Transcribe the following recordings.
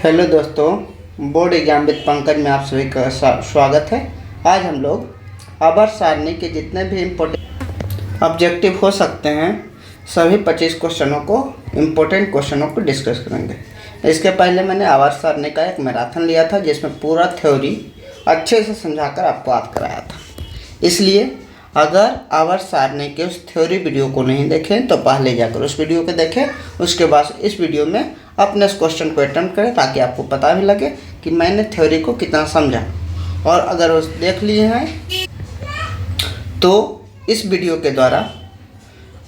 Hello दोस्तों, board exam with Pankaj में आप सभी का स्वागत है। आज हम लोग आवर्त सारणी के जितने भी इम्पोर्टेंट ऑब्जेक्टिव हो सकते हैं सभी 25 क्वेश्चनों को इम्पोर्टेंट क्वेश्चनों को डिस्कस करेंगे। इसके पहले मैंने आवर्त सारणी का एक मैराथन लिया था जिसमें पूरा थ्योरी अच्छे से समझाकर आपको याद कराया था। इसलिए अगर आवर्त सारणी के उस थ्योरी वीडियो को नहीं देखें तो पहले जाकर उस वीडियो को देखें, उसके बाद इस वीडियो में अपने इस क्वेश्चन को अटेम्प्ट करें ताकि आपको पता भी लगे कि मैंने थ्योरी को कितना समझा। और अगर उस देख लिए हैं तो इस वीडियो के द्वारा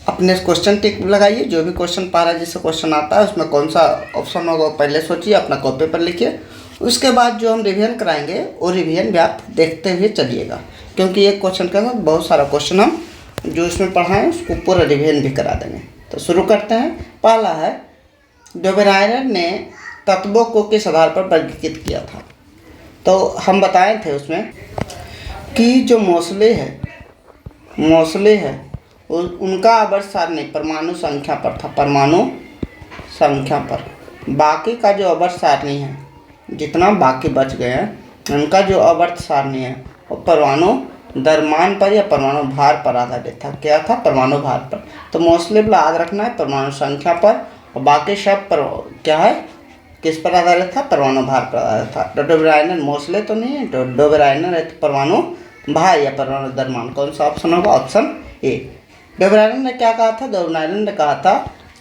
अपने क्वेश्चन टिक लगाइए। जो भी क्वेश्चन पहला जिससे क्वेश्चन आता है उसमें कौन सा ऑप्शन होगा पहले सोचिए, अपना कॉपी पर लिखिए। उसके बाद जो हम रिवीजन कराएंगे वो रिवीजन भी आप देखते हुए चलिएगा, क्योंकि एक क्वेश्चन के अंदर बहुत सारा क्वेश्चन हम जो इसमें पढ़ाएं उसको पूरा रिवीजन भी करा देंगे। तो शुरू करते हैं। पहला है, डोबेरायर ने तत्वों को किस आधार पर वर्गीकृत किया था। तो हम बताए थे उसमें कि जो मौसले है उनका आवर्त सारणी परमाणु संख्या पर था, परमाणु संख्या पर। बाकी का जो आवर्त सारणी है, जितना बाकी बच गए हैं उनका जो आवर्त सारणी है वो परमाणु द्रव्यमान पर या परमाणु भार पर आधारित था। क्या था? परमाणु भार पर। तो मोस्टली याद रखना है परमाणु संख्या पर, और बाकी सब पर क्या है, किस पर आधारित था? परमाणु भार पर आधारित था। डोबेरायर मोस्टली तो नहीं है, तो डोबेरायर परमाणु भार या परमाणु द्रव्यमान। कौन सा ऑप्शन होगा? Option A. डोबेरायर ने क्या कहा था? डोबेरायर ने कहा था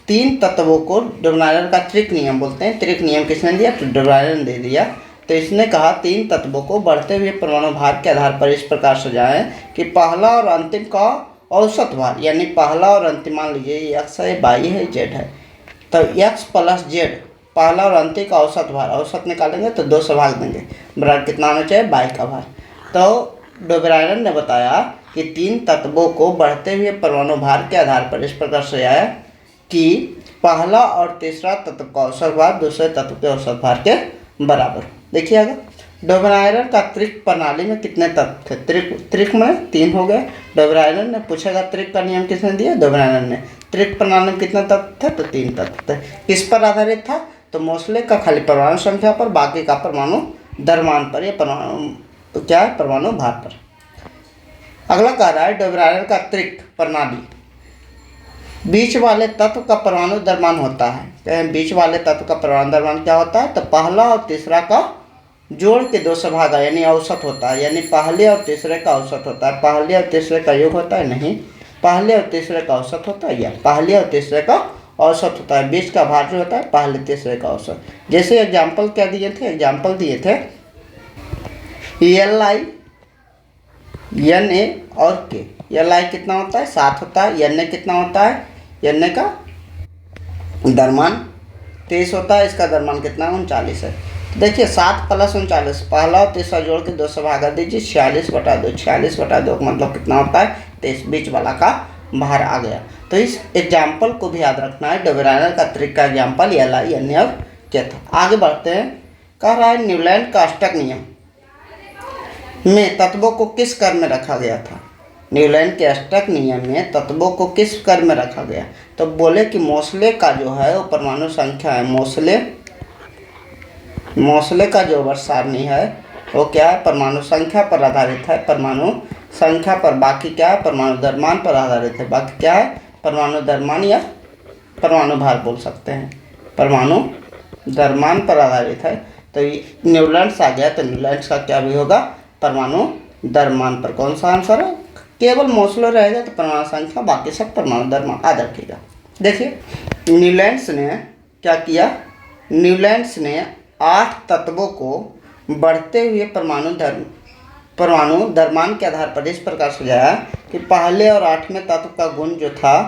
तीन तत्वों को, डोबेरायर का त्रिक नियम बोलते हैं। त्रिक नियम किसने दिया? तो डोबेरायर ने दे दिया। तो इसने कहा तीन तत्वों को बढ़ते हुए परमाणु भार के आधार पर इस प्रकार सजाएं कि पहला और अंतिम का औसत भार, यानी पहला और अंतिम, मान लीजिए ये एक्स है, वाई है, जेड है, तो एक्स प्लस जेड पहला और अंतिम का औसत भार, औसत निकालेंगे तो 2 से भाग देंगे, बराबर कितना होना चाहिए? वाई का भार। तो डोबेरायर ने बताया कि तीन तत्वों को बढ़ते हुए परमाणु भार के आधार पर इस प्रकार सजाया कि पहला और तीसरा तत्व का औसत भार दूसरे तत्व के औसत भार के बराबर। देखिएगा, डोबेरायर का त्रिक प्रणाली में कितने तत्व थे? त्रिक में 3 हो गए। डोबेरायर ने पूछेगा त्रिक का नियम किसने दिया? डोबेरायर ने। त्रिक प्रणाली में कितने तत्व थे? तो 3 तत्व थे। किस पर आधारित था? तो मोस्टली का खाली परमाणु संख्या पर, बाकी का परमाणु द्रव्यमान पर या परमाणु तो क्या है? परमाणु भार पर। अगला कह रहा है डोबेरायर का त्रिक प्रणाली, बीच वाले तत्व का परमाणु द्रव्यमान होता है। बीच वाले तत्व का परमाणु द्रव्यमान क्या होता है? तो पहला और तीसरा का जोड़ के 2 से भागा, यानी औसत होता है, यानी पहले और तीसरे का औसत होता है। पहले और तीसरे का योग होता है? नहीं, पहले और तीसरे का औसत होता है, या पहले और तीसरे का औसत होता है। बीच का भार जो होता है पहले तीसरे का औसत। जैसे एग्जाम्पल क्या दिए थे? एग्जाम्पल दिए थे LI, Na और K। Li कितना होता है? 7 होता है। Na कितना होता है? Na का द्रव्यमान 23 होता है, इसका द्रव्यमान कितना है? 39 है। देखिए 7 प्लस 39, पहला और तीसरा जोड़ के 2 से भागा दीजिए, 46 बटा 2, 46 बटा 2 मतलब कितना होता है? 23। बीच वाला का भार आ गया। तो इस एग्जाम्पल को भी याद रखना है। डोबेरायर का त्रिक का एग्जाम्पल Li, Na और K था। आगे बढ़ते हैं। कह रहा है न्यूलैंड का अष्टक नियम में तत्वों को किस क्रम में रखा गया था? न्यूलैंड के अष्टक नियम में तत्वों को किस क्रम में रखा गया? तो बोले कि मोस्ले का जो है वो परमाणु संख्या है, मोस्ले का जो आवर्त सारणी है वो क्या है? परमाणु संख्या पर आधारित है। परमाणु संख्या पर, बाकी क्या है? परमाणु द्रव्यमान पर आधारित है। बाकी क्या है? परमाणु द्रव्यमान या परमाणु भार बोल सकते हैं। परमाणु द्रव्यमान पर आधारित है। तो न्यूलैंड्स आ गया, तो न्यूलैंड्स का क्या भी होगा? परमाणु द्रव्यमान पर। कौन सा आंसर है? केवल मोस्लो रहेगा तो परमाणु संख्या, बाकी सब परमाणु द्रव्यमान याद रखिएगा। देखिए न्यूलैंड्स ने क्या किया? न्यूलैंड्स ने 8 तत्वों को बढ़ते हुए परमाणु द्रव्यमान के आधार पर इस प्रकार सजाया कि पहले और 8वें तत्व का गुण जो था,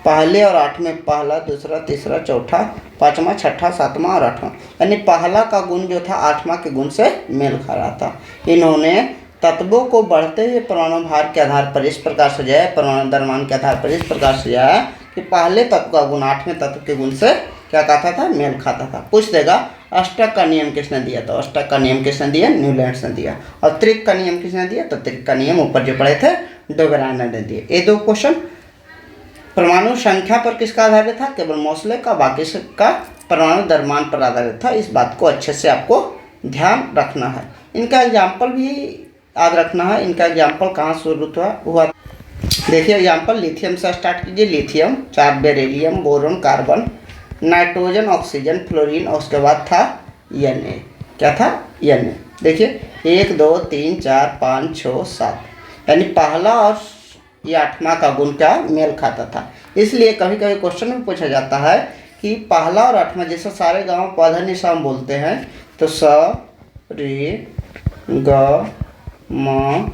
पहले और 8वें, पहला, दूसरा, तीसरा, चौथा, 5वां, 6वां, 7वां और 8वां, यानी पहला का गुण जो था 8वां के गुण से मेल खा रहा था। इन्होंने तत्वों को बढ़ते हुए परमाणु भार के आधार पर इस प्रकार सजाया, परमाणु द्रव्यमान के आधार पर इस प्रकार सजाया कि पहले तत्व का गुण 8वें तत्व के गुण से क्या कहता था? मेल खाता था। पूछ देगा अष्टक का नियम किसने दिया? तो अष्टक का नियम किसने दिया? न्यूलैंड्स ने दिया। और त्रिक का नियम किसने दिया? तो त्रिक का नियम ऊपर जो पढ़े थे डोबेरायर ने दिए। ये 2 क्वेश्चन परमाणु संख्या पर किसका आधारित था? केवल मोस्ले का, बाकी का परमाणु द्रव्यमान पर आधारित था। इस बात को अच्छे से आपको ध्यान रखना है। इनका एग्जाम्पल भी याद रखना है। इनका एग्जाम्पल कहाँ शुरू हुआ देखिए, एग्जाम्पल लिथियम से स्टार्ट कीजिए। Lithium, 4 beryllium, boron, carbon, nitrogen, oxygen, fluorine और उसके बाद था Na। क्या था? Na। देखिए 1 2 3 4 5 6 7, यानी पहला और ये 8वां का गुण क्या मेल खाता था। इसलिए कभी कभी क्वेश्चन में पूछा जाता है कि पहला और 8वां, जैसे सारे गाँव पौधा निशान बोलते हैं तो स रे ग म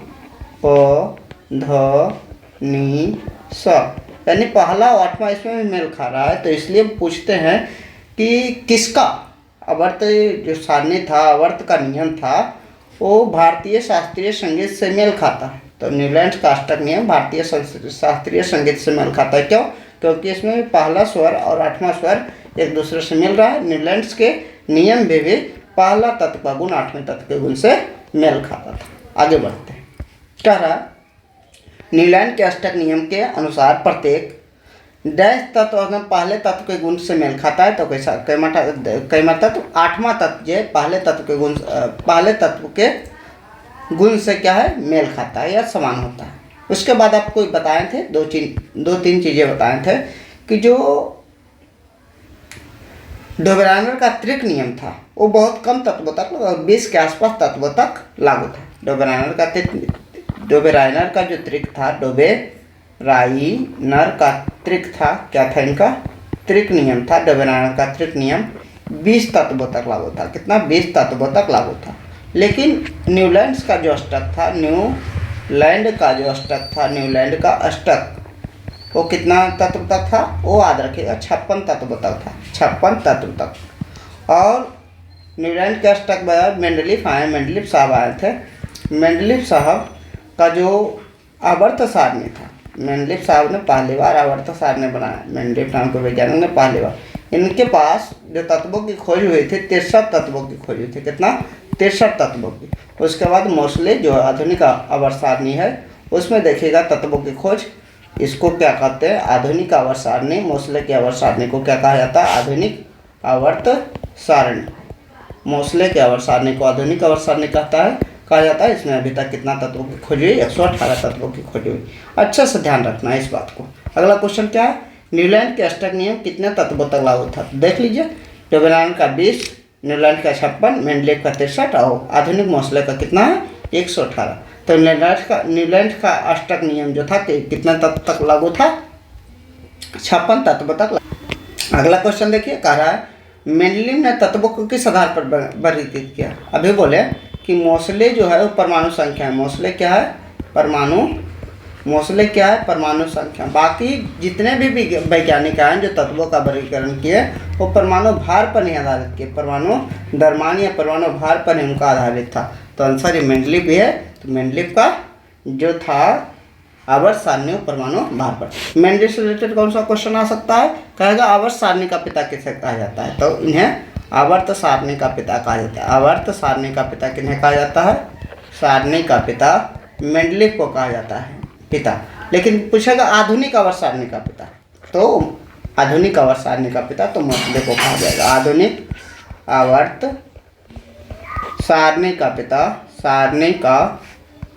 प ध नी स, यानी पहला और 8वां इसमें भी मेल खा रहा है। तो इसलिए पूछते हैं कि किसका आवर्त जो सारणी था, आवर्त का नियम था, वो भारतीय शास्त्रीय संगीत से मेल खाता है। तो न्यूलैंड का अष्टक नियम भारतीय शास्त्रीय संगीत से मेल खाता है। क्यों? क्योंकि इसमें पहला स्वर और 8वां स्वर एक दूसरे से मिल रहा है। न्यूलैंड के नियम में भी पहला तत्व का गुण 8वें तत्व के गुण से मेल खाता था। आगे बढ़ते हैं। कह रहा न्यूलैंड के अष्टक नियम के अनुसार प्रत्येक डैश तत्व अगर पहले तत्व के गुण से मेल खाता है तो कैसा कई मरता तो 8वां तत्व जो पहले तत्व के गुण से क्या है मेल खाता है या समान होता है। उसके बाद आपको बताए थे दो तीन चीज़ें बताए थे कि जो डोबेराइनर का त्रिक नियम था वो बहुत कम तत्वों तक, 20 के आसपास तत्वों तक लागू था। डोबेराइनर का जो त्रिक था, डोबेराइनर का त्रिक था, क्या था इनका त्रिक नियम था। डोबेराइनर का त्रिक नियम 20 तत्वों तक लागू था। कितना? 20 तत्वों तक लागू था। लेकिन न्यूलैंड का जो अष्टक था, न्यूलैंड का अष्टक वो कितना तत्व तक था? वो याद रखिएगा 56 तत्व तक था, 56 तत्व तक। और न्यूलैंड के अष्टक मेंडलीफ साहब आए थे। मेंडलीफ साहब का जो आवर्त सारणी था, मेंडलीफ साहब ने पहली बार आवर्त सारणी बनाया। मेंडलीफ नाम के वैज्ञानिक ने पहली बार, इनके पास जो तत्वों की खोज हुई थी 63 तत्वों की खोज हुई थी। कितना? 63 तत्वों की। उसके बाद मोस्ले जो आधुनिक आवर्त सारणी है उसमें देखिएगा तत्वों की खोज। इसको क्या कहते हैं? आधुनिक आवर्त सारणी। मोस्ले की आवर्त सारणी को क्या कहा जाता है? आधुनिक आवर्त सारणी। मोस्ले की आवर्त सारणी को आधुनिक आवर्त सारणी कहा जाता है। इसमें अभी तक कितना तत्वों की खोज हुई? 118 तत्वों की खोज हुई। अच्छा से ध्यान रखना है इस बात को। अगला क्वेश्चन क्या है? न्यूलैंड के अष्टक नियम कितने तत्वों तक लागू था? देख लीजिए, डोबेराइनर का 20, न्यूलैंड का 56, मेंडलीफ का 63 और आधुनिक मोस्ले का कितना है? 118। तो न्यूलैंड का अष्टक नियम जो था कितने तत्व तक लागू था? 56 तत्व तक। अगला क्वेश्चन देखिए, कह रहा है मेंडलीफ ने तत्वों को किस आधार पर वर्गीकृत किया? अभी बोले कि मोस्ले जो है वो परमाणु संख्या है। मोस्ले क्या है? परमाणु संख्या। बाकी जितने भी वैज्ञानिक हैं जो तत्वों का वर्गीकरण किए वो परमाणु भार पर नहीं आधारित किए, परमाणु द्रव्यमान या परमाणु भार पर नहीं उनका आधारित था। तो आंसर ये मेंडलीफ भी है। तो मेंडलीफ का जो था आवर्त सारणी परमाणु भार पर। मेंडलीफ से रिलेटेड कौन सा क्वेश्चन आ सकता है? कहेगा आवर्त सारणी का पिता किसे कहा जाता है? तो इन्हें आवर्त सारणी का पिता कहा जाता है। आवर्त सारणी का पिता किन्हें कहा जाता है? सारणी का पिता मेंडलीफ को कहा जाता है पिता। लेकिन पूछेगा आधुनिक आवर्त सारणी का पिता, तो आधुनिक आवर्त सारणी का पिता तो मोस्ले को कहा जाएगा। आधुनिक आवर्त सारणी का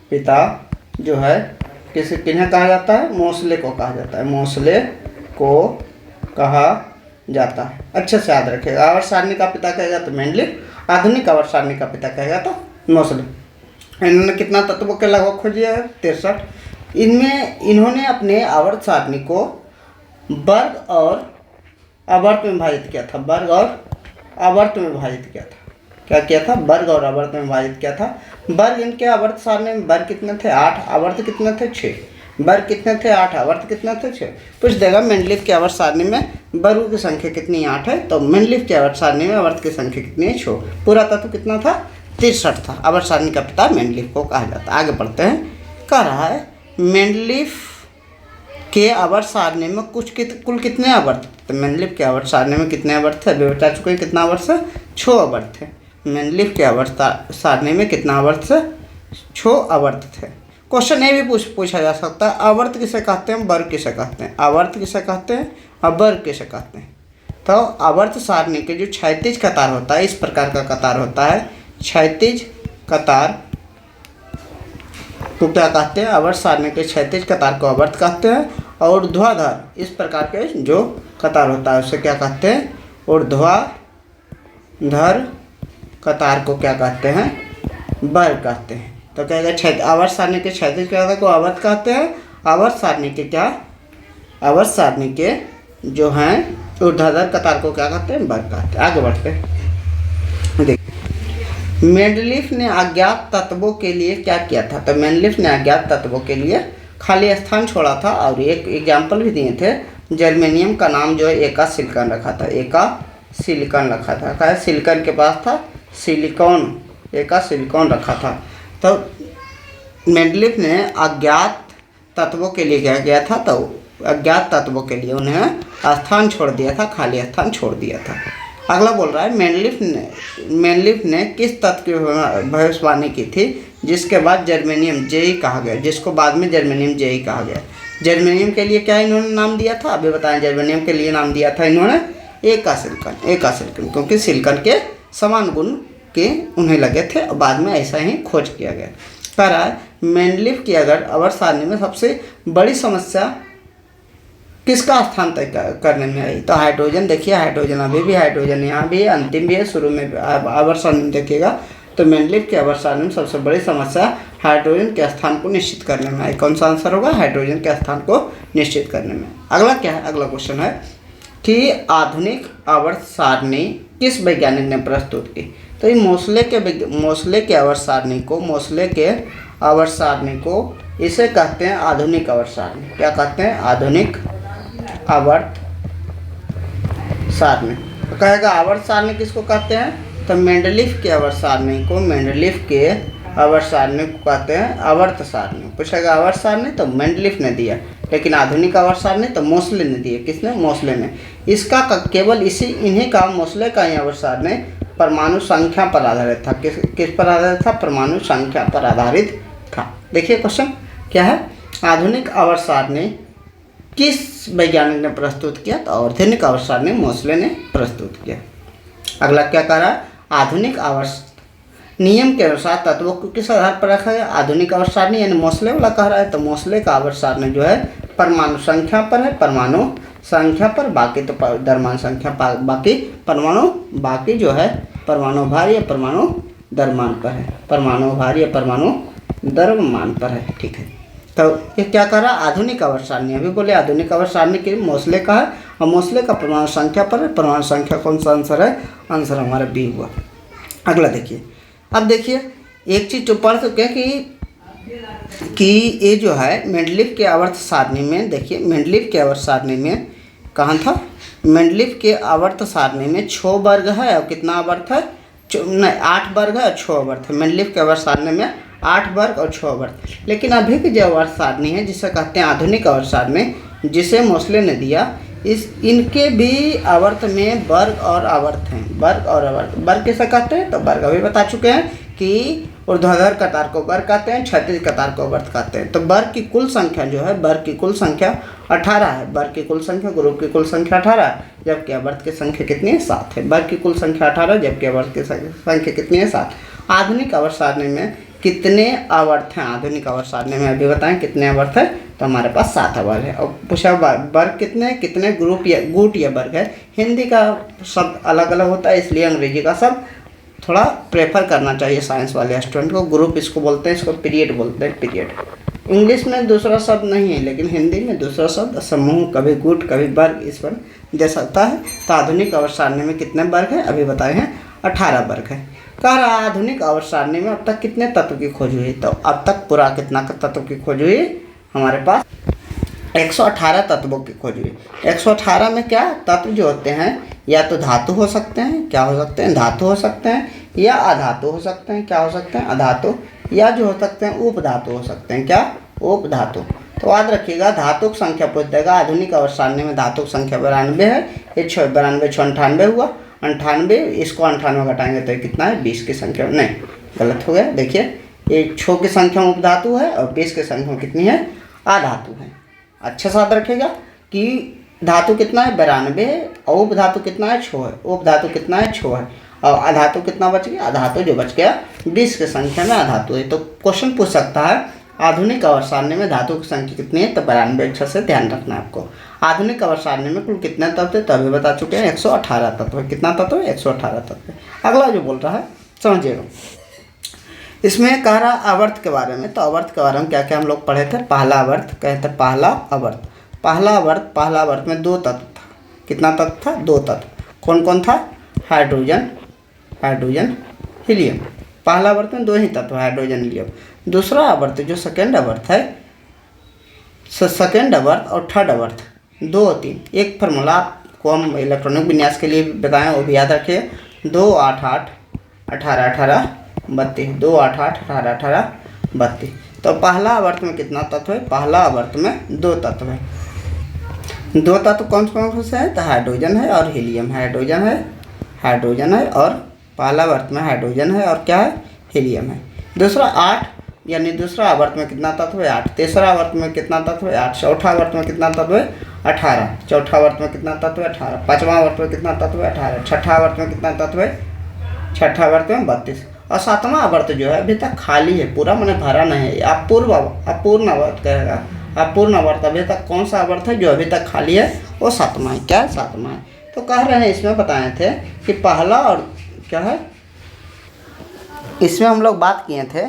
पिता जो है किन्हें कहा जाता है? मोस्ले को कहा जाता है। मोस्ले को कहा जाता है। अच्छे से याद रखिएगा। आवर्त सारणी का पिता कहेगा तो मेंडलीफ, आधुनिक आवर्त सारणी का पिता कहेगा तो मोस्ले। इन्होंने कितना तत्वों के लगभग खोजे है? 63। इनमें इन्होंने अपने आवर्त सारणी को वर्ग और आवर्त में विभाजित किया था। वर्ग और आवर्त में विभाजित किया था। क्या किया था? वर्ग और आवर्त में विभाजित किया था। वर्ग इनके आवर्त सारणी में वर्ग कितने थे? 8। आवर्त कितने थे? 6। वर्ग कितने थे? 8। आवर्त कितने थे? 6। पूछ देगा मेंडलीफ की आवर्त सारणी में वर्गों की संख्या कितनी? 8 है। तो मेंडलीफ की आवर्त सारणी में आवर्त की संख्या कितनी है? 6। पूरा तत्व कितना था? 63 था। आवर्त सारणी का पिता मेंडलीफ को कहा जाता है। आगे बढ़ते हैं। कह रहा है मेंडलीफ के आवर्त सारणी में कुल कितने आवर्त? तो मेंडलीफ के आवर्त सारणी में कितने आवर्त थे? अभी बता चुके हैं कितना आवर्त है? 6 आवर्त थे। मेंडलीफ के आवर्त सारणी में कितना आवर्त थे? 6 आवर्त थे। क्वेश्चन ये भी पूछा जा सकता है आवर्त किसे कहते हैं, वर्ग किसे कहते हैं? आवर्त किसे कहते हैं और वर्ग किसे कहते हैं? तो आवर्त सारणी के जो क्षैतिज कतार होता है, इस प्रकार का कतार होता है, क्षैतिज कतार को क्या कहते हैं? आवर्त सारणी के क्षैतिज कतार को आवर्त कहते हैं। और ऊर्ध्वाधर इस प्रकार के जो कतार होता है उसे क्या कहते हैं? ऊर्ध्वाधर कतार को क्या कहते हैं? वर्ग कहते हैं। तो कहेगा आवर्त सारणी के क्षैतिज कतार को आवर्त कहते हैं। आवर्त सारणी के क्या? आवर्त सारणी के जो हैं ऊर्ध्वाधर कतार को क्या कहते हैं? वर्ग कहते हैं। आगे बढ़ते हैं। देखिए, मेंडलीफ ने अज्ञात तत्वों के लिए क्या किया था? तो मेंडलीफ ने अज्ञात तत्वों के लिए खाली स्थान छोड़ा था और एक एग्जाम्पल भी दिए थे। जर्मेनियम का नाम जो है एका सिलिकॉन रखा था, एका सिलिकॉन रखा था। क्या सिलिकॉन के पास था? सिलिकॉन, एका सिलिकॉन रखा था। तो मेंडलीफ ने अज्ञात तत्वों के लिए क्या किया था? तो अज्ञात तत्वों के लिए उन्हें स्थान छोड़ दिया था, खाली स्थान छोड़ दिया था। अगला बोल रहा है मेंडलीफ ने किस तत्व की भविष्यवाणी की थी जिसके बाद जर्मेनियम जेई कहा गया, जिसको बाद में जर्मेनियम जेई कहा गया? जर्मेनियम के लिए क्या इन्होंने नाम दिया था? अभी बताएं। जर्मेनियम के लिए नाम दिया था इन्होंने एका सिलिकॉन, एका सिलिकॉन, क्योंकि सिलिकॉन के समान गुण के उन्हें लगे थे और बाद में ऐसा ही खोज किया गया। कह रहा है मेंडलीफ की अगर आवर्त सारणी में सबसे बड़ी समस्या किसका स्थान तय करने में आई? तो हाइड्रोजन। देखिए हाइड्रोजन, अभी भी हाइड्रोजन यहाँ भी है, अंतिम भी है, शुरू में भी आवर्त सारणी में देखिएगा। तो मेंडलीफ की आवर्त सारणी में सबसे बड़ी समस्या हाइड्रोजन के स्थान को निश्चित करने में आई। कौन सा आंसर होगा? हाइड्रोजन के स्थान को निश्चित करने में। अगला क्या है? अगला क्वेश्चन है कि आधुनिक आवर्त सारणी किस वैज्ञानिक ने प्रस्तुत की? तो ये मोसले के आवर्त सारणी को, मोसले के आवर्त सारणी को इसे कहते हैं आधुनिक आवर्त सारणी। क्या कहते हैं? आधुनिक आवर्त सारणी। तो कहेगा आवर्त सारणी किसको कहते हैं? तो मेंडलीफ के आवर्त सारणी को, मेंडलीफ के आवर्त सारणी को कहते हैं आवर्त सारणी। पूछेगा आवर्त सारणी तो मेंडलीफ ने दिया, लेकिन आधुनिक आवर्त सारणी तो मोसले ने दिया। किसने? मोसले ने। इसका केवल इन्हीं का, मोसले का ही आवर्त सारणी परमाणु संख्या पर आधारित था। किस पर आधारित था? परमाणु संख्या पर आधारित था। देखिए क्वेश्चन क्या है? आधुनिक आवर्त सारणी किस वैज्ञानिक ने प्रस्तुत किया? तो आधुनिक आवर्त सारणी मोसले ने प्रस्तुत किया। अगला क्या कह रहा है? आधुनिक आवर्त नियम के अनुसार तत्वों को किस आधार पर रखा गया? आधुनिक आवर्त सारणी यानी मोसले वाला कह रहा है। तो मोसले का आवर्त सारणी जो है परमाणु संख्या पर है, परमाणु संख्या पर। बाकी तो द्रव्यमान संख्या, बाकी परमाणु, बाकी जो है परमाणु भार या परमाणु द्रव्यमान पर है, परमाणु भार या परमाणु द्रव्यमान पर है। ठीक है, तो ये क्या कर रहा है? आधुनिक आवर्त सारणी। अभी बोले आधुनिक आवर्त सारणी के मोसले का है और मोसले का परमाणु संख्या पर है। परमाणु संख्या कौन सा आंसर है? आंसर हमारा बी हुआ। अगला देखिए, अब देखिए एक चीज़ जो पढ़ सकते हैं कि ये जो है मेंडलीफ के आवर्त सारणी में, देखिए मेंडलीफ के आवर्त सारणी में कहाँ था? मेंडलीफ के आवर्त सारणी में 6 वर्ग है और कितना आवर्त है? नहीं, 8 वर्ग है और 6 आवर्त है। मेंडलीफ के आवर्त सारणी में 8 वर्ग और 6 आवर्त। लेकिन अभी की जो आवर्त सारणी है जिसे कहते हैं आधुनिक आवर्त सारणी, जिसे मोसले ने दिया, इनके भी आवर्त में वर्ग और आवर्त हैं। वर्ग और आवर्त। वर्ग किसे कहते हैं? तो वर्ग अभी बता चुके हैं कि ऊर्ध्वाधर कतार को वर्ग कहते हैं, क्षैतिज कतार को आवर्त कहते हैं। तो वर्ग की कुल संख्या जो है, वर्ग की कुल संख्या 18 है। वर्ग की कुल संख्या, ग्रुप की कुल संख्या 18 है, जबकि आवर्त की संख्या कितनी है? 7 है। वर्ग की कुल संख्या 18 जबकि आवर्त की संख्या कितनी है? 7। आधुनिक आवर्त सारणी में कितने आवर्त हैं? आधुनिक आवर्त सारणी में अभी बताएं कितने आवर्त है? तो हमारे पास 7 आवर्त है। और पूछा वर्ग कितने ग्रुप या गुट या वर्ग है? हिंदी का शब्द अलग अलग होता है, इसलिए अंग्रेजी का शब्द थोड़ा प्रेफर करना चाहिए साइंस वाले स्टूडेंट को। ग्रुप इसको बोलते हैं, इसको पीरियड बोलते हैं, पीरियड। इंग्लिश में दूसरा शब्द नहीं है, लेकिन हिंदी में दूसरा शब्द समूह, कभी गुट कभी वर्ग इस पर दे सकता है। तो आधुनिक आवर्त सारणी में कितने वर्ग है? अभी बताए हैं 18 वर्ग है। कह रहा है आधुनिक आवर्त सारणी में अब तक कितने तत्व की खोज हुई? तो अब तक पूरा कितना तत्व की खोज हुई? हमारे पास 118 तत्वों की खोज हुई। 118 में क्या तत्व जो होते हैं, या तो धातु हो सकते हैं, क्या हो सकते हैं? धातु हो सकते हैं, या अधातु हो सकते हैं, क्या हो सकते हैं? अधातु, या जो हो सकते हैं उपधातु हो सकते हैं, क्या? उपधातु। तो याद रखिएगा धातुक संख्या पूछ देगा। आधुनिक आवर्त सारणी में धातुक संख्या 92 है। ये 92 98 हुआ, 98, इसको 98 घटाएंगे तो कितना है? 20 की संख्या। नहीं, गलत हो गया। देखिए ये 6 की संख्या उपधातु है और 20 की संख्या कितनी है? अधातु है। अच्छा से याद रखिएगा कि धातु कितना है 92 है, और उप धातु कितना है 6 है, उप धातु कितना है 6 है, और अधातु कितना बच गया, अधातु जो बच गया 20 की संख्या में अधातु है। तो क्वेश्चन पूछ सकता है आधुनिक आवर्त सारणी में धातु की संख्या कितनी है, तो 92 अक्षर से ध्यान रखना है आपको। आधुनिक आवर्त सारणी में कुल कितने तत्व है, तो अभी बता चुके हैं 118 तत्व है। कितना तत्व है, 118 तत्व है। अगला जो बोल रहा है समझिएगा, इसमें कह रहा आवर्त के बारे में। तो आवर्त के बारे में क्या क्या हम लोग पढ़े थे, पहला आवर्त कहते हैं, पहला आवर्त। पहला आवर्त में 2 तत्व था। कितना तत्व था, 2 तत्व। कौन कौन था, हाइड्रोजन, हीलियम। पहला आवर्त में 2 ही तत्व, हाइड्रोजन, हीलियम। दूसरा आवर्त जो सेकेंड आवर्त है, सेकेंड आवर्त और थर्ड आवर्त 2 और 3, एक फार्मूला को हम इलेक्ट्रॉनिक विन्यास के लिए बताएं, वो भी याद रखिए। 2 8 8 18 18 32, 2 8 8 18 18 32। तो पहला आवर्त में कितना तत्व है, पहला आवर्त में 2 तत्व है। 2 तत्व कौन कौन से है, तो हाइड्रोजन है और हीलियम। हाइड्रोजन है और पहला आवर्त में हाइड्रोजन है और क्या है, हीलियम है। दूसरा 8, यानी दूसरा आवर्त में कितना तत्व है, 8। तीसरा आवर्त में कितना तत्व है, 8। चौथा आवर्त में कितना तत्व है, 18। चौथा आवर्त में कितना तत्व है, 18। पाँचवा आवर्त में कितना तत्व है, 18। छठा आवर्त में कितना तत्व है, छठा आवर्त में 32। और सातवां आवर्त जो है अभी तक खाली है, पूरा मैंने भरा नहीं है, अपूर्ण आवर्त कहेगा। अपूर्ण आवर्त अभी तक कौन सा आवर्त है जो अभी तक खाली है, वो सातवां है। क्या है, सातवां है। तो कह रहे हैं इसमें बताए थे कि पहला और क्या है, इसमें हम लोग बात किए थे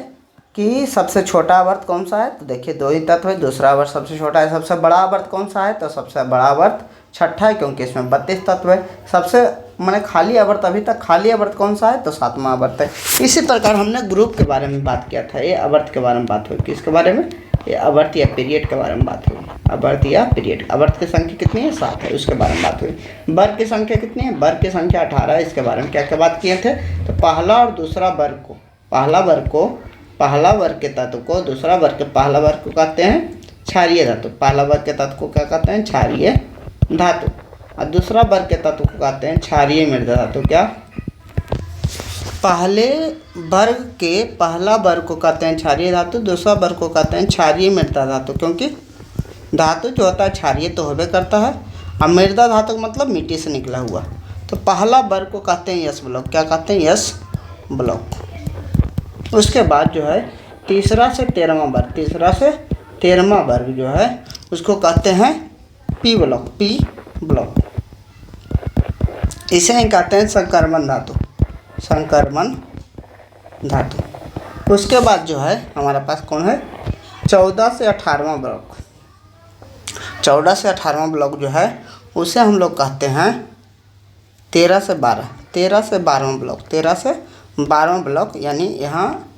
कि सबसे छोटा आवर्त कौन सा है, तो देखिए 2 ही तत्व है। दूसरा आवर्त सबसे छोटा है। सबसे बड़ा आवर्त कौन सा है, तो सबसे बड़ा आवर्त छठा है, क्योंकि इसमें 32 तत्व है। सबसे मैंने खाली आवर्त, अभी तक खाली आवर्त कौन सा है, तो सातवां आवर्त है। इसी प्रकार हमने ग्रुप के बारे में बात किया था, ये आवर्त के बारे में बात हुई। किसके बारे में, ये आवर्त या पीरियड के बारे में बात हुई। आवर्त या पीरियड, आवर्त की संख्या कितनी है, 7 है, उसके बारे में बात हुई। वर्ग की संख्या कितनी है, वर्ग की संख्या 18 है, इसके बारे में क्या क्या बात किए थे। तो पहला और दूसरा वर्ग को, पहला वर्ग के तत्व को दूसरा वर्ग के पहला वर्ग को कहते हैं क्षारीय धातु। पहला वर्ग के तत्व को क्या कहते हैं, क्षारीय धातु। और दूसरा वर्ग के तत्व को कहते हैं क्षारीय मृदा धातु। क्या, पहले वर्ग के पहला वर्ग को कहते हैं क्षारीय धातु, दूसरा वर्ग को कहते हैं क्षारीय मृदा धातु, क्योंकि धातु जो होता है क्षारीय तो होबे करता है, और मृदा धातु मतलब मिट्टी से निकला हुआ। तो पहला वर्ग को कहते हैं यस ब्लॉक। क्या कहते हैं, यस ब्लॉक। उसके बाद जो है तीसरा से 13वां वर्ग जो है उसको कहते हैं पी ब्लॉक। इसे ही कहते हैं संक्रमण धातु। उसके बाद जो है हमारे पास कौन है, 14 से 18वां ब्लॉक। 14 से 18वां ब्लॉक जो है उसे हम लोग कहते हैं 13 से 12वां ब्लॉक। 13 से 12वां ब्लॉक, यानी यहाँ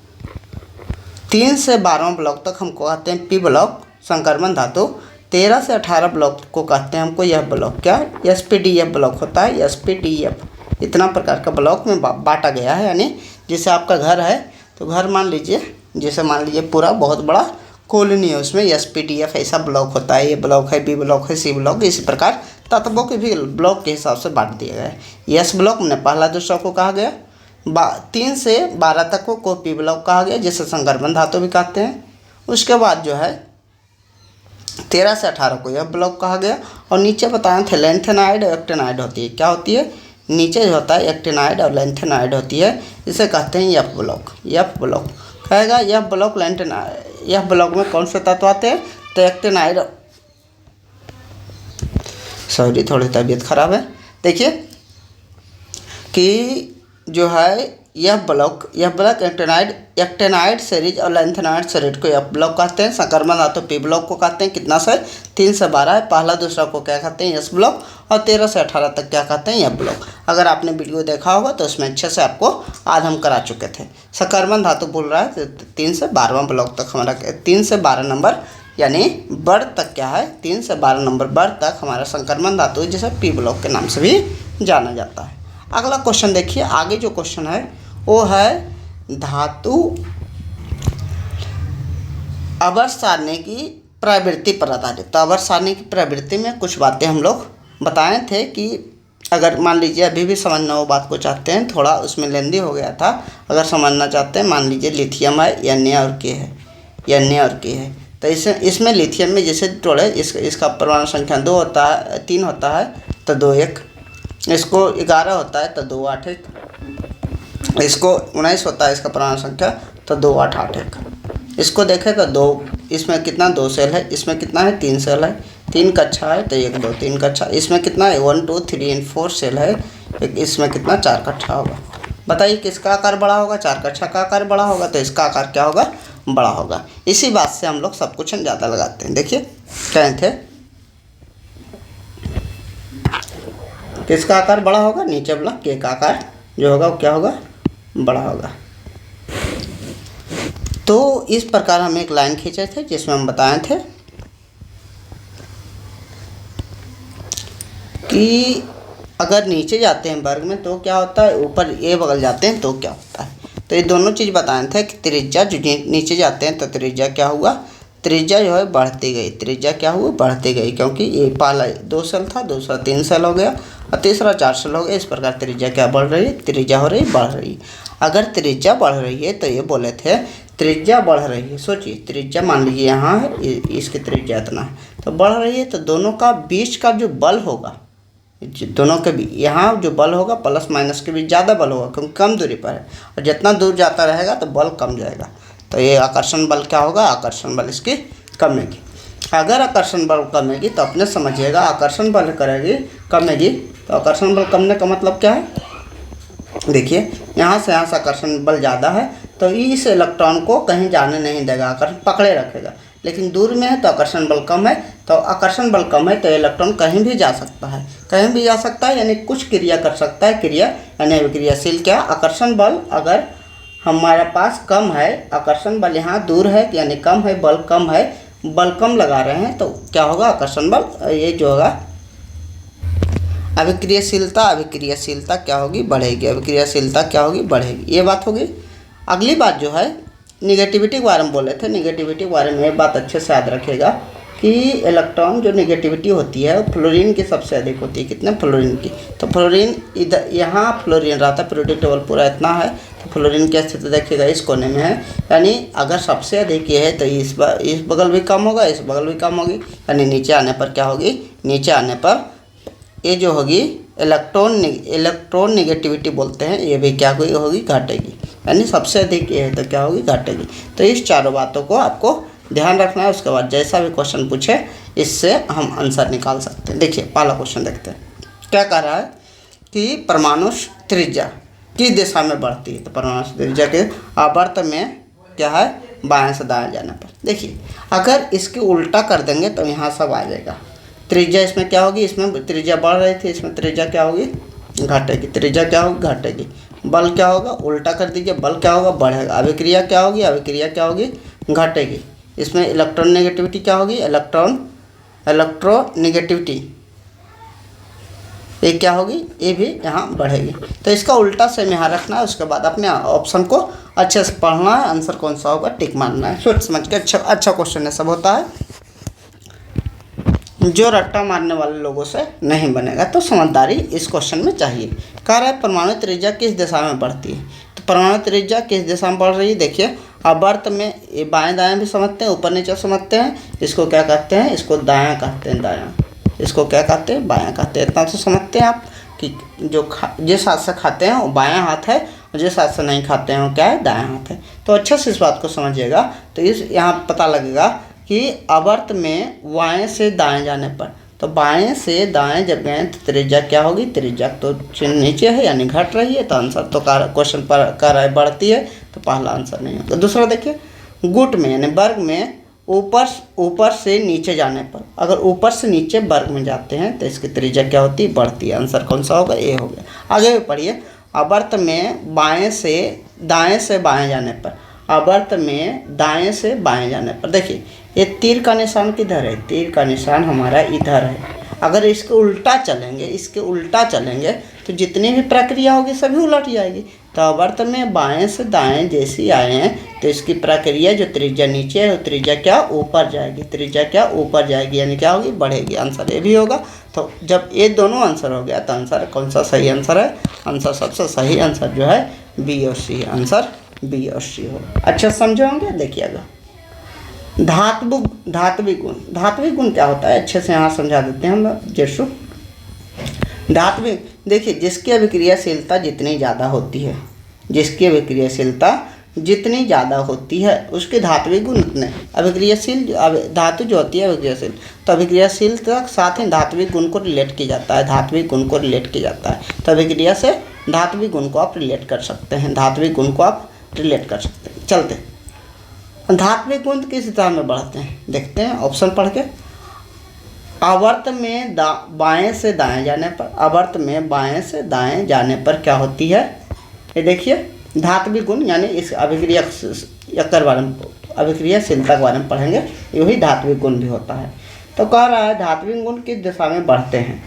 3 से 12वां ब्लॉक तक हमको कहते हैं पी ब्लॉक, संक्रमण धातु। 13 से 18 ब्लॉक को कहते हैं हमको यह ब्लॉक। क्या, SPDF ब्लॉक होता है, SPDF। इतना प्रकार का ब्लॉक में बांटा गया है। यानी जैसे आपका घर है, तो घर मान लीजिए पूरा बहुत बड़ा कॉलोनी है, उसमें SPDF ऐसा ब्लॉक होता है। ये ब्लॉक है, B ब्लॉक है, C ब्लॉक। इसी प्रकार तत्वों के भी ब्लॉक के हिसाब से बांट दिया गया है। यस ब्लॉक में पहला दूसरा को कहा गया, 3 से 12 तक को पी ब्लॉक कहा गया, जिसे संक्रमण धातु भी कहते हैं। उसके बाद जो है 13 से 18 को यह ब्लॉक कहा गया। और नीचे बताए थे लैंथेनाइड और एक्टिनाइड होती है। क्या होती है, नीचे जो होता है एक्टिनाइड और लैंथेनाइड होती है, इसे कहते हैं एफ ब्लॉक कहेगा। यह ब्लॉक में कौन से तत्व आते हैं, तो एक्टिनाइड, सॉरी थोड़ी तबीयत खराब है। देखिए कि जो है यह ब्लॉक एक्टिनाइड सीरीज और लैंथेनाइड सीरीज को यह ब्लॉक कहते हैं। संक्रमण धातु पी ब्लॉक को कहते हैं। कितना से, 3 से 12 है। पहला दूसरा को क्या कहते हैं, यस ब्लॉक। और 13 से 18 तक क्या कहते हैं, यह ब्लॉक। अगर आपने वीडियो देखा होगा तो उसमें अच्छे से आपको आज हम करा चुके थे। संक्रमण धातु बोल रहा है 3 से 12वां ब्लॉक तक हमारा, 3 से 12 नंबर यानी वर्ग तक क्या है, 3 से 12 नंबर वर्ग तक हमारा संक्रमण धातु जिसे पी ब्लॉक के नाम से भी जाना जाता है। अगला क्वेश्चन देखिए, आगे जो क्वेश्चन है वो है धातु आवर्त सारणी की प्रवृत्ति पर आधारित। तो आवर्त सारणी की प्रवृत्ति में कुछ बातें हम लोग बताए थे कि अगर मान लीजिए अभी भी समझना वो बात को चाहते हैं, थोड़ा उसमें लेंदी हो गया था। अगर समझना चाहते हैं, मान लीजिए लिथियम है, Na और K है, Na और K है। तो इसमें लिथियम में जैसे तोड़े इसका परमाणु संख्या 2 होता है, 3 होता है तो 2 1, इसको 11 होता है तो 2 8 1, इसको 19 होता है इसका परमाणु संख्या तो 2 8 8 1। इसको देखें तो 2, इसमें कितना 2 सेल है, इसमें कितना है 3 सेल है, 3 कक्षा है तो 1 2 3 कक्षा, इसमें कितना है 1 2 3 एंड 4 सेल है, इसमें कितना 4 कक्षा होगा। बताइए किसका आकार बड़ा होगा, 4 कक्षा का आकार बड़ा होगा तो इसका आकार क्या होगा, बड़ा होगा। इसी बात से हम लोग सब कुछ ज़्यादा लगाते हैं। देखिए कहें थे किसका आकार बड़ा होगा, नीचे वाला के का आकार जो होगा वो क्या होगा, बड़ा होगा। तो इस प्रकार हम एक लाइन खींचे थे जिसमें हम बताए थे कि अगर नीचे जाते हैं वर्ग में तो क्या होता है, ऊपर ए बगल जाते हैं तो क्या होता है। तो ये दोनों चीज़ बताए थे कि त्रिज्या जो नीचे जाते हैं तो त्रिज्या क्या हुआ, त्रिज्या जो है बढ़ती गई, त्रिज्या क्या हुआ, बढ़ती गई, क्योंकि ये पहला 2 सेल था, दूसरा 3 सेल हो गया और तीसरा 4 सेल हो गया। इस प्रकार त्रिज्या क्या बढ़ रही है, त्रिज्या हो रही बढ़ रही है। अगर त्रिज्या बढ़ रही है तो ये बोले थे त्रिज्या बढ़ रही है, सोचिए त्रिज्या मान लीजिए यहाँ है, इसकी त्रिज्या इतना है तो बढ़ रही है, तो दोनों का बीच का जो बल होगा, दोनों के बीच यहाँ जो बल होगा प्लस माइनस के बीच ज़्यादा बल होगा क्योंकि कम दूरी पर है, और जितना दूर जाता रहेगा तो बल कम जाएगा। तो ये आकर्षण बल क्या होगा, आकर्षण बल इसकी कमेगी। अगर आकर्षण बल कमेगी तो अपने समझिएगा, आकर्षण बल करेगी कमेगी तो आकर्षण बल कमने का मतलब क्या है, देखिए यहाँ से आकर्षण बल ज़्यादा है तो इस इलेक्ट्रॉन को कहीं जाने नहीं देगा, आकर्षण पकड़े रखेगा। लेकिन दूर में है तो आकर्षण बल कम है, तो आकर्षण बल कम है तो इलेक्ट्रॉन कहीं भी जा सकता है, कहीं भी जा सकता है, यानी कुछ क्रिया कर सकता है, क्रिया यानी अभिक्रियाशील। क्या आकर्षण बल अगर हमारे पास कम है, आकर्षण बल यहाँ दूर है यानी कम है, बल कम है, बल कम लगा रहे हैं तो क्या होगा, आकर्षण बल ये जो होगा अभिक्रियाशीलता, अभिक्रियाशीलता क्या होगी, बढ़ेगी, अभिक्रियाशीलता क्या होगी, बढ़ेगी। ये बात होगी। अगली बात जो है निगेटिविटी के बारे में बोले थे, निगेटिविटी के बारे में एक बात अच्छे से याद रखेगा कि इलेक्ट्रॉन जो निगेटिविटी होती है फ्लोरीन की सबसे अधिक होती है, कितने, फ्लोरीन की। तो फ्लोरीन इधर यहाँ फ्लोरीन रहता है, पीरियोडिक टेबल पूरा इतना है तो फ्लोरीन की स्थिति देखिएगा इस कोने में है, यानी अगर सबसे अधिक ये है तो इस बगल भी कम होगा, इस बगल भी कम होगी, यानी नीचे आने पर क्या होगी, नीचे आने पर ये जो होगी इलेक्ट्रॉन निगेटिविटी बोलते हैं, ये भी क्या होगी, घटेगी, यानी सबसे अधिक ये है तो क्या होगी, घटेगी। तो इस चारों बातों को आपको ध्यान रखना है। उसके बाद जैसा भी क्वेश्चन पूछे इससे हम आंसर निकाल सकते हैं। देखिए पहला क्वेश्चन देखते हैं, क्या कह रहा है कि परमाणु त्रिज्या किस दिशा में बढ़ती है। तो परमाणु त्रिज्या के आवर्त में क्या है, बाएं से दाएं जाने पर। देखिए अगर इसके उल्टा कर देंगे तो यहाँ सब आ जाएगा, त्रिज्या इसमें क्या होगी, इसमें त्रिज्या बढ़ रही थी, इसमें त्रिज्या क्या होगी, घटेगी, त्रिज्या क्या होगी, घटेगी। बल क्या होगा, उल्टा कर दीजिए, बल क्या होगा, बढ़ेगा। अभिक्रिया क्या होगी, अभिक्रिया क्या होगी, घटेगी। इसमें इलेक्ट्रॉन नेगेटिविटी क्या होगी, इलेक्ट्रोनिगेटिविटी ये क्या होगी, ये भी यहाँ बढ़ेगी। तो इसका उल्टा सेम यहाँ रखना है, उसके बाद अपने ऑप्शन को अच्छे से पढ़ना है, आंसर कौन सा होगा टिक मारना है, सोच समझ के। अच्छा क्वेश्चन है, सब होता है, जो रट्टा मारने वाले लोगों से नहीं बनेगा। तो समझदारी इस क्वेश्चन में चाहिए। कह रहा है परमाणु त्रिज्या किस दिशा में बढ़ती है। तो परमाणु त्रिज्या किस दिशा में बढ़ रही है, देखिए आवर्त में ये बाएं दाएं भी समझते हैं, ऊपर नीचे समझते हैं। इसको क्या कहते हैं, इसको दायां कहते हैं, दायां। इसको क्या कहते हैं, बायां कहते हैं। इतना तो समझते हैं आप कि जो जिस हाथ से खाते हैं वो बायां हाथ है, और जिस हाथ से नहीं खाते हैं वो क्या है, दायां हाथ है। तो अच्छे से इस बात को समझिएगा। तो इस यहाँ पता लगेगा कि आवर्त में बाएं से दाएं जाने पर, तो बाएं से दाएं जब गए तो त्रिज्या क्या होगी, त्रिज्या तो चिन्ह नीचे है यानी घट रही है, तो आंसर तो क्वेश्चन पर कह रहा है बढ़ती है, तो पहला आंसर नहीं होगा। दूसरा देखिए गुट में यानी वर्ग में ऊपर से नीचे जाने पर, अगर ऊपर से नीचे वर्ग में जाते हैं तो इसकी त्रिज्या क्या होती है, बढ़ती है। आंसर कौन सा होगा, ए हो गया। आगे भी पढ़िए, आवर्त में दाएं से बाएं जाने पर, आवर्त में दाएं से बाएं जाने पर। देखिए ये तीर का निशान किधर है, तीर का निशान हमारा इधर है। अगर इसके उल्टा चलेंगे तो जितनी भी प्रक्रिया होगी सभी उलट जाएगी। तो आवर्त में बाएं से दाएं जैसी आए हैं तो इसकी प्रक्रिया जो त्रिज्या नीचे है वो त्रिज्या क्या ऊपर जाएगी, त्रिज्या क्या ऊपर जाएगी, यानी क्या होगी, बढ़ेगी। आंसर ये भी होगा। तो जब ये दोनों आंसर हो गया तो आंसर कौन सा सही आंसर है, आंसर सबसे सही आंसर जो है बी और सी, आंसर बी और सी होगा। अच्छा समझे होंगे, देखिएगा धात्विक गुण क्या होता है, अच्छे से यहाँ समझा देते हैं हम जैसु। धात्विक, देखिए जिसकी अभिक्रियाशीलता जितनी ज़्यादा होती है, जिसकी अभिक्रियाशीलता जितनी ज़्यादा होती है उसके धात्विक गुण उतने। अभिक्रियाशील धातु जो होती है अभिक्रियाशील, तो अभिक्रियाशील तक साथ ही धात्विक गुण को रिलेट किया जाता है, धात्विक गुण को रिलेट किया जाता है। तो अभिक्रिया से धात्विक गुण को आप रिलेट कर सकते हैं, धात्विक गुण को आप रिलेट कर सकते हैं। चलते हैं, धात्विक गुण किस हिसाब में बढ़ते हैं देखते हैं ऑप्शन पढ़ के। आवर्त में बाएं से दाएं जाने पर, आवर्त में बाएं से दाएं जाने पर क्या होती है, ये देखिए धात्विक गुण, यानी इस अभिक्रियाशीलता के बारे में पढ़ेंगे, यही धात्विक गुण भी होता है। तो कह रहा है धात्विक गुण किस दिशा में बढ़ते हैं,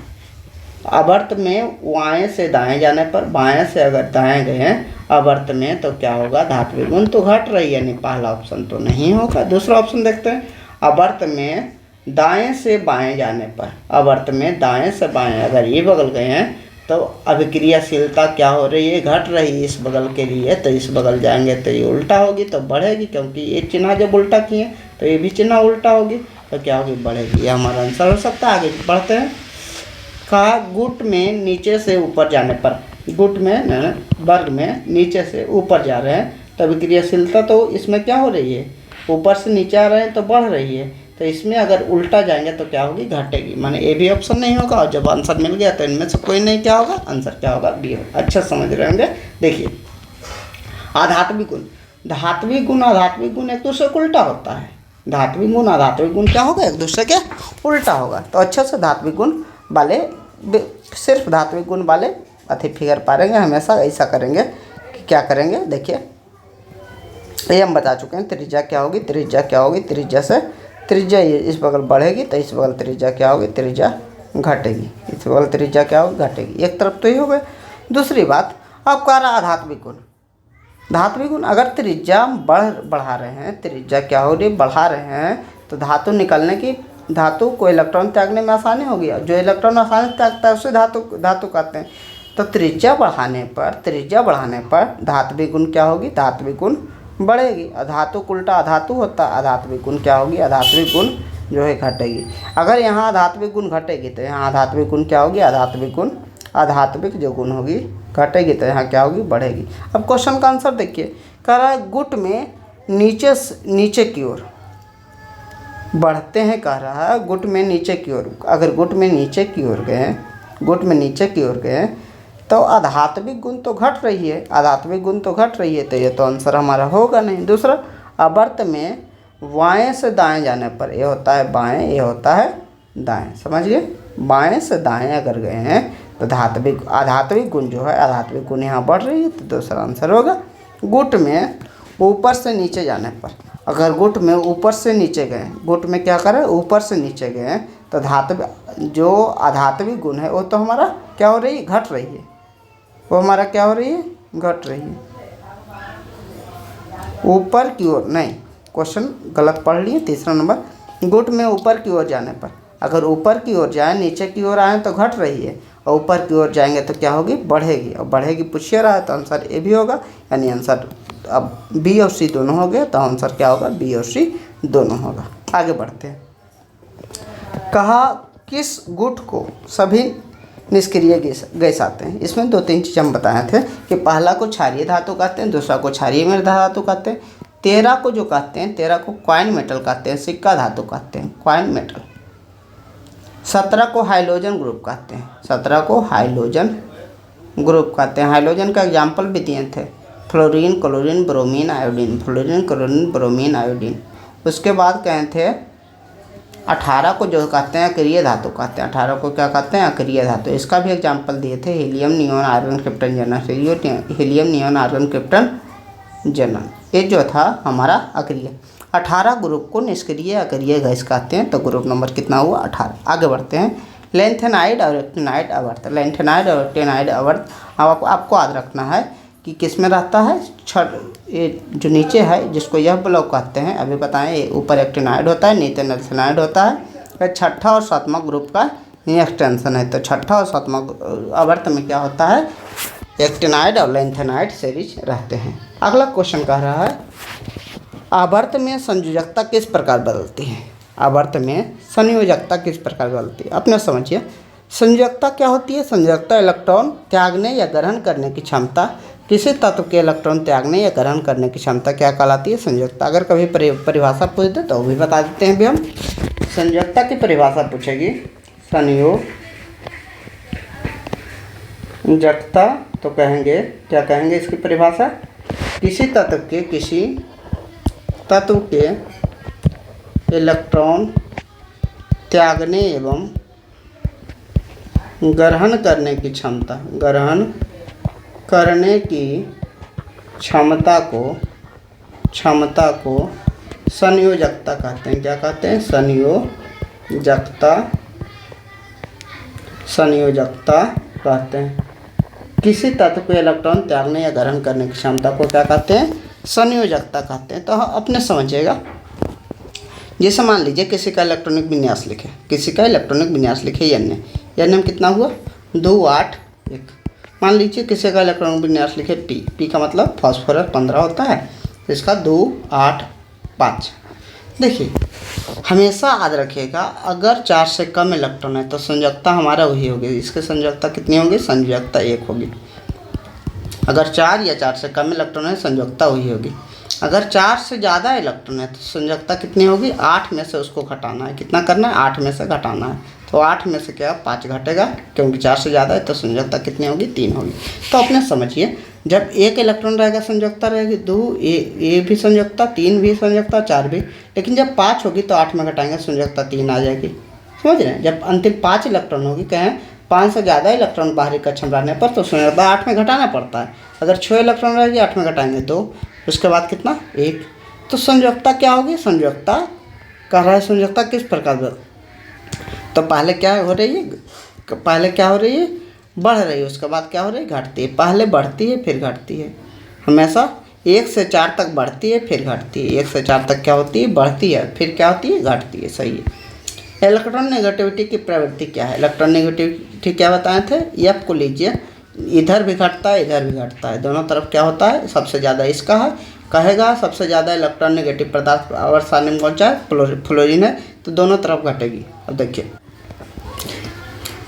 आवर्त में बाएं से दाएं जाने पर, बाएं से अगर दाएं गए हैं आवर्त में तो क्या होगा, धात्विक गुण तो घट रही है, यानी पहला ऑप्शन तो नहीं होगा। दूसरा ऑप्शन देखते हैं, आवर्त में दाएं से बाएं जाने पर, आवर्त में दाएं से बाएं अगर ये बगल गए हैं तो अभिक्रियाशीलता क्या हो रही है, घट रही है इस बगल के लिए, तो इस बगल जाएंगे तो ये उल्टा होगी, तो बढ़ेगी, क्योंकि ये चिन्ह जब उल्टा किए तो ये भी चिन्ह उल्टा होगी, तो क्या होगी, बढ़ेगी। ये हमारा आंसर हो सकता है। आगे बढ़ते हैं, कहा गुट में नीचे से ऊपर जाने पर, गुट में वर्ग में नीचे से ऊपर जा रहे हैं तो अभिक्रियाशीलता तो इसमें क्या हो रही है, ऊपर से नीचे आ रहे हैं तो बढ़ रही है, तो इसमें अगर उल्टा जाएंगे तो क्या होगी, घटेगी। माने ए भी ऑप्शन नहीं होगा, और जब आंसर मिल गया तो इनमें से कोई नहीं क्या होगा, आंसर क्या होगा, बी होगा। अच्छा समझ रहे होंगे। देखिए आधात्मिक गुण, धात्विक गुण आधात्मिक गुण एक दूसरे को उल्टा होता है, धात्विक गुण आधात्विक गुण क्या होगा, एक दूसरे के उल्टा होगा। तो अच्छे से धात्विक गुण वाले, सिर्फ धात्विक गुण वाले अति फिगर पाएंगे, हमेशा ऐसा करेंगे कि क्या करेंगे, देखिए ये हम बता चुके हैं। त्रिज्या क्या होगी, त्रिज्या क्या होगी, त्रिज्या से त्रिज्या इस बगल बढ़ेगी तो इस बगल त्रिज्या क्या होगी, त्रिज्या घटेगी, इस बगल त्रिज्या क्या होगी, घटेगी। एक तरफ तो ही हो गए। दूसरी बात, अब कह रहा आधात्मिक गुण, धात्विक गुण अगर त्रिज्या बढ़ा रहे हैं, त्रिज्या क्या हो रही, बढ़ा रहे हैं, तो धातु निकलने की, धातु को इलेक्ट्रॉन त्यागने में आसानी होगी, जो इलेक्ट्रॉन आसानी से त्यागता है उसे धातु कहते हैं। तो त्रिज्या बढ़ाने पर धात्विक गुण क्या होगी, धात्विक गुण बढ़ेगी। अधातु उल्टा अधातु होता है, अधात्विक गुण क्या होगी, अधात्विक गुण जो है घटेगी। अगर यहाँ अधात्विक गुण घटेगी तो यहाँ अधात्विक गुण क्या होगी, अधात्विक गुण, आधात्विक जो गुण होगी घटेगी तो यहाँ क्या होगी, बढ़ेगी। अब क्वेश्चन का आंसर देखिए, कह रहा है गुट में नीचे की ओर बढ़ते हैं, कह रहा है गुट में नीचे की ओर। अगर गुट में नीचे की ओर गए, गुट में नीचे की ओर गए तो आधात्मिक गुण तो घट रही है, आधात्मिक गुण तो घट रही है, तो ये तो आंसर हमारा होगा नहीं। दूसरा, आवर्त में बाएं से दाएं जाने पर, ये होता है बाएं, ये होता है दाएं, समझिए बाएं से दाएं अगर गए हैं तो आधात्मिक गुण जो है, आधात्मिक गुण यहाँ बढ़ रही है, तो दूसरा आंसर होगा। गुट में ऊपर से नीचे जाने पर, अगर गुट में ऊपर से नीचे गए, गुट में क्या करें, ऊपर से नीचे गए, तो जो आधात्मिक गुण है वो तो हमारा क्या हो रही है, घट रही है, वो हमारा क्या हो रही है, घट रही है। ऊपर की ओर नहीं, क्वेश्चन गलत पढ़ लिए। तीसरा नंबर, गुट में ऊपर की ओर जाने पर, अगर ऊपर की ओर जाए, नीचे की ओर आए तो घट रही है, और ऊपर की ओर जाएंगे तो क्या होगी, बढ़ेगी। और बढ़ेगी पूछिए रहा है तो आंसर ए भी होगा, यानी आंसर अब बी और सी दोनों हो गए, तो आंसर क्या होगा, बी और सी दोनों होगा। आगे बढ़ते हैं, कहा किस गुट को सभी निष्क्रिय गैस आते हैं। इसमें 2-3 चीज़ हम बताए थे कि पहला को क्षारीय धातु कहते हैं, दूसरा को क्षारीय मृदा धातु कहते हैं, 13 को जो कहते हैं, 13 को क्वाइन मेटल कहते हैं, सिक्का धातु कहते हैं, क्वाइन मेटल। 17 को हाइलोजन ग्रुप कहते हैं, 17 को हाइलोजन ग्रुप कहते हैं। हाइलोजन का एग्जाम्पल भी दिए थे, fluorine, chlorine, bromine, iodine, fluorine, chlorine, bromine, iodine. उसके बाद कहे थे 18 को जो कहते हैं अक्रिय धातु कहते हैं, 18 को क्या कहते हैं, अक्रिय धातु। इसका भी एग्जाम्पल दिए थे, हीलियम, नियोन, आर्गन, क्रिप्टन, जनन। हीलियम, नियोन, आर्गन, क्रिप्टन, जनन, ये जो था हमारा अक्रिय। 18 ग्रुप को निष्क्रिय अक्रिय गैस कहते हैं। तो ग्रुप नंबर कितना हुआ, 18। आगे बढ़ते हैं, लेंथेनाइड और एक्टिनाइड आवर्त। लेंथेनाइड और एक्टिनाइड आवर्त अब आपको याद रखना है कि किस में रहता है, ये जो नीचे है जिसको यह ब्लॉक कहते हैं, अभी बताएं, ये ऊपर एक्टिनाइड होता है, नीचे लेंथेनाइड होता है। छठा और सातवां ग्रुप का ये एक्सटेंशन है। तो छठा और सातवां आवर्त में क्या होता है, एक्टिनाइड और लेंथेनाइड सीरीज रहते हैं। अगला क्वेश्चन कह रहा है आवर्त में संयोजकता किस प्रकार बदलती है? आवर्त में संयोजकता किस प्रकार बदलती है? अपने समझिए, संयोजकता क्या होती है? संयोजकता इलेक्ट्रॉन त्यागने या ग्रहण करने की क्षमता, किसी तत्व के इलेक्ट्रॉन त्यागने या ग्रहण करने की क्षमता क्या कहलाती है? संयोजकता। अगर कभी परिभाषा पूछ दे तो भी बता देते हैं। भी हम संयोजकता की परिभाषा पूछेगी, संयोजकता, तो कहेंगे, क्या कहेंगे इसकी परिभाषा? किसी तत्व के इलेक्ट्रॉन त्यागने एवं ग्रहण करने की क्षमता, ग्रहण करने की क्षमता को संयोजकता कहते हैं। क्या कहते हैं? संयोजकता कहते हैं। किसी तत्व को इलेक्ट्रॉन त्यागने या ग्रहण करने की क्षमता को क्या कहते हैं? संयोजकता कहते हैं। तो अपने समझिएगा, जैसे मान लीजिए किसी का इलेक्ट्रॉनिक विन्यास लिखे, N कितना हुआ? 2 8 1। मान लीजिए किसी का इलेक्ट्रॉनिक विन्यास लिखे P का मतलब फास्फोरस 15 होता है, तो इसका 2 8 5। देखिए, हमेशा याद रखिएगा, अगर 4 से कम इलेक्ट्रॉन है तो संयोजकता हमारा वही होगी। इसकी संयोजकता कितनी होगी? संयोजकता 1 होगी। अगर 4 या 4 से कम इलेक्ट्रॉन है, संयोजकता वही होगी। अगर 4 से ज़्यादा इलेक्ट्रॉन है तो संयोजकता कितनी होगी? 8 में से उसको घटाना है। कितना करना है? 8 में से घटाना है। तो 8 में से क्या 5 घटेगा, क्योंकि 4 से ज़्यादा है, तो संयोजकता कितनी होगी? 3 होगी। तो अपने समझिए, जब 1 इलेक्ट्रॉन रहेगा संयोजकता रहेगी 2, ये भी संयोजकता, 3 भी संयोजकता, 4 भी। लेकिन जब 5 होगी तो 8 में घटाएंगे, संयोजकता 3 आ जाएगी। समझ रहे हैं? जब अंतिम 5 इलेक्ट्रॉन होगी, कहें 5 से ज़्यादा इलेक्ट्रॉन बाहरी कक्षा में रहने पर तो संयोजकता 8 में घटाना पड़ता है। अगर 6 इलेक्ट्रॉन रहेगी 8 में घटाएंगे 2, उसके बाद कितना? 1। तो संयोजकता क्या होगी? संयोजकता कह रहा है संयोजकता किस प्रकार, तो पहले क्या हो रही है? बढ़ रही है, उसके बाद क्या हो रही है? घटती है। पहले बढ़ती है फिर घटती है। हमेशा 1 से 4 तक बढ़ती है फिर घटती है। 1 से 4 तक क्या होती है? बढ़ती है, फिर क्या होती है? घटती है। सही है। इलेक्ट्रॉन नेगेटिविटी की प्रवृत्ति क्या है? इलेक्ट्रॉन नेगेटिविटी क्या बताए थे? F को लीजिए, इधर भी घटता है इधर भी घटता है, दोनों तरफ क्या होता है? सबसे ज़्यादा इसका है। कहेगा सबसे ज़्यादा इलेक्ट्रॉन नेगेटिव पदार्थ आवर्त सारणी में कौन सा है? फ्लोरीन है, तो दोनों तरफ घटेगी। अब देखिए,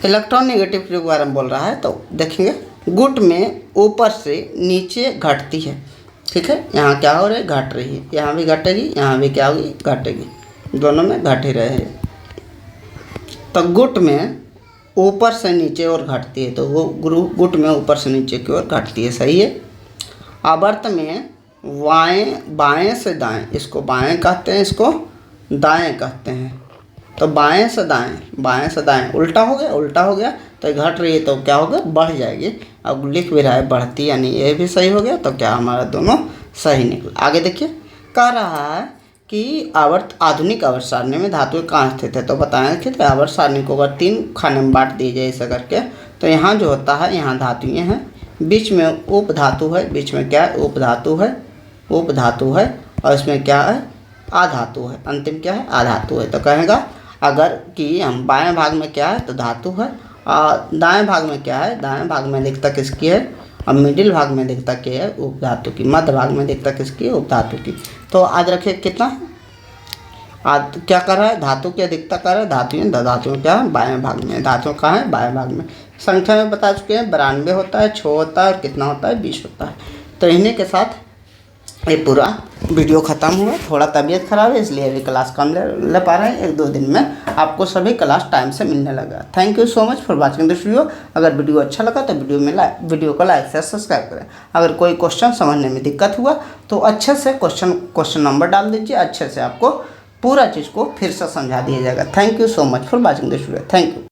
इलेक्ट्रॉन नेगेटिव के बारे में बोल रहा है, तो देखेंगे गुट में ऊपर से नीचे घटती है। ठीक है, यहाँ क्या हो रहा है? घट रही है। यहाँ भी घटेगी, यहाँ भी क्या होगी? घटेगी। दोनों में घट ही रहे हैं। तो गुट में ऊपर से नीचे और घटती है, तो वो गुट में ऊपर से नीचे की ओर घटती है। सही है। आवर्त में बाएं से दाएं, इसको बाएं कहते हैं, इसको दाएं कहते हैं। तो बाएं से दाएं उल्टा हो गया, तो ये घट रही है तो क्या होगा? बढ़ जाएगी। अब लिख भी रहा है बढ़ती, यानी ये भी सही हो गया। तो क्या हमारा दोनों सही निकला। आगे देखिए, कह रहा है कि आधुनिक आवर्त सारणी में धातुएं कहाँ स्थित है? तो बताएं कि तो आवर्त सारणी को अगर 3 खाने में बांट दी जाए ऐसा करके, तो यहाँ जो होता है, यहाँ धातुएं हैं, बीच में उप धातु है, बीच में क्या है? उप धातु है, और इसमें क्या है? आधातु है। अंतिम क्या है? आधातु है। तो कहेगा अगर कि हम बाएं भाग में क्या है? तो धातु है, और दाएं भाग में क्या है? दाएं भाग में अधिकता किसकी है? अब मिडिल भाग में अधिकता क्या है? उप धातु की। मध्य भाग में अधिकता किसकी है? उप धातु की। तो आज रखिए कितना क्या कर रहा है? धातु की अधिकता कर रहा है। धातु क्या है? बाएं भाग में। धातु कहाँ है? बाएं भाग में। संख्या में बता चुके हैं, 92 होता है, 6 होता है, और कितना होता है? 20 होता है। तो इन्हीं के साथ ये पूरा वीडियो ख़त्म हुआ। थोड़ा तबीयत ख़राब है, इसलिए अभी क्लास कम ले पा रहे हैं। 1-2 दिन में आपको सभी क्लास टाइम से मिलने लगा। Thank you so much for watching this video. अगर वीडियो अच्छा लगा तो वीडियो को लाइक से सब्सक्राइब करें। अगर कोई क्वेश्चन समझने में दिक्कत हुआ तो अच्छे से क्वेश्चन नंबर डाल दीजिए, अच्छे से आपको पूरा चीज़ को फिर से समझा दिया जाएगा। Thank you so much for watching this video. Thank you.